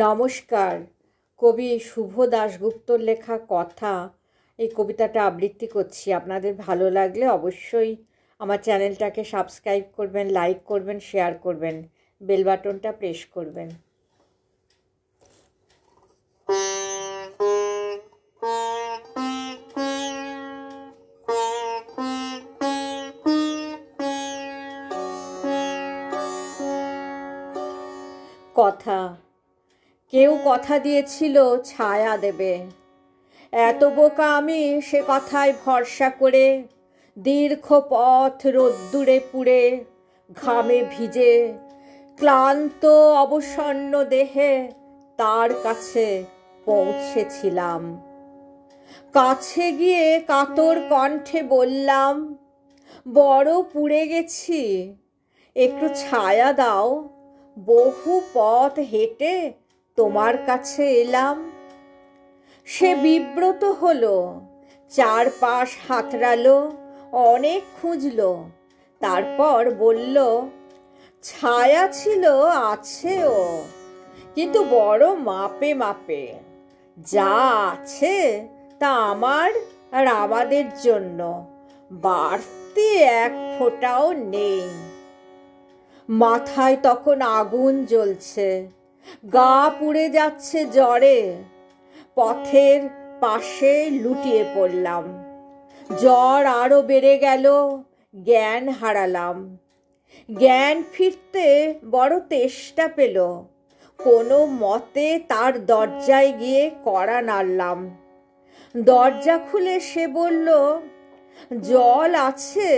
নমস্কার। কবি শুভ দাশগুপ্তর লেখা কথা, এই কবিতাটা আবৃত্তি করছি। আপনাদের ভালো লাগলে অবশ্যই আমার চ্যানেলটাকে সাবস্ক্রাইব করবেন, লাইক করবেন, শেয়ার করবেন, বেল বাটনটা প্রেস করবেন। কথা। কেউ কথা দিয়েছিল ছায়া দেবে, এত বোকা আমি সে কথায় ভরসা করে দীর্ঘ পথ রোদ্দুরে পুড়ে ঘামে ভিজে ক্লান্ত অবসন্ন দেহে তার কাছে পৌঁছেছিলাম। কাছে গিয়ে কাতর কণ্ঠে বললাম, বড় পুড়ে গেছি, একটু ছায়া দাও, বহু পথ হেঁটে তোমার কাছে এলাম। সে বিব্রত হলো, চারপাশ হাতড়ালো, অনেক খুঁজলো, তারপর বলল, ছায়া ছিল আছেও, কিন্তু বড় মাপে মাপে, যা আছে তা আমার আর আমাদের জন্য, বাড়তি এক ফোঁটাও নেই। মাথায় তখন আগুন জ্বলছে, গা পুড়ে যাচ্ছে জ্বরে, পথের পাশে লুটিয়ে পড়লাম। জ্বর আরো বেড়ে গেল, জ্ঞান হারালাম। জ্ঞান ফিরতে বড় তেষ্টা পেল, কোনো মতে তার দরজায় গিয়ে কড়া নাড়লাম। দরজা খুলে সে বলল, জল আছে,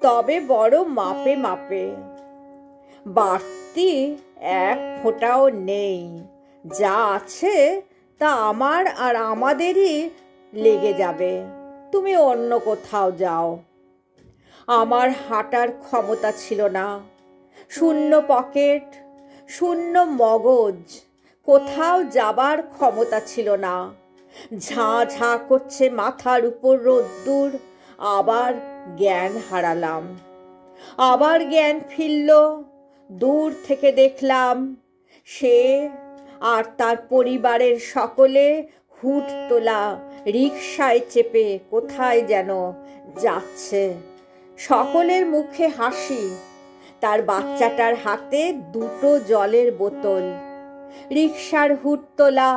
তবে বড় মাপে মাপে, বাড়তি এক ফোঁটাও নেই, যা আছে তা আমার আর আমাদেরই লেগে যাবে, তুমি অন্য কোথাও যাও। আমার হাঁটার ক্ষমতা ছিল না, শূন্য পকেট, শূন্য মগজ, কোথাও যাবার ক্ষমতা ছিল না। ঝাঁ ঝাঁ করছে মাথার উপর রোদ্দুর, আবার জ্ঞান হারালাম। আবার জ্ঞান ফিরল, দূর থেকে দেখলাম সে আর তার পরিবারের সকলে হুড তোলা রিকশায় চেপে কোথায় যেন যাচ্ছে। সকলের মুখে হাসি, তার বাচ্চাটার হাতে দুটো জলের বোতল। রিকশার হুড তোলা,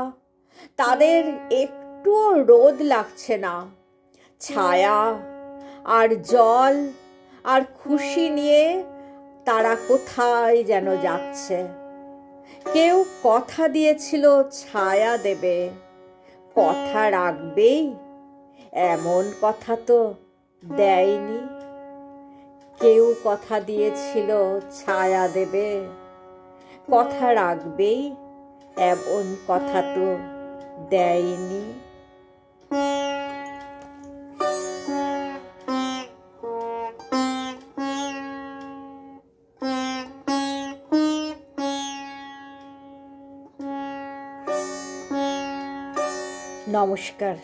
তাদের একটুও রোদ লাগছে না। ছায়া আর জল আর খুশি নিয়ে তারা কোথায় যেন যাচ্ছে। কেউ কথা দিয়েছিল ছায়া দেবে, কথা রাখবেই, এমন কথা তো দেয়নি। কেউ কথা দিয়েছিল ছায়া দেবে, কথা রাখবেই, এমন কথা তো দেয়নি। নমস্কার।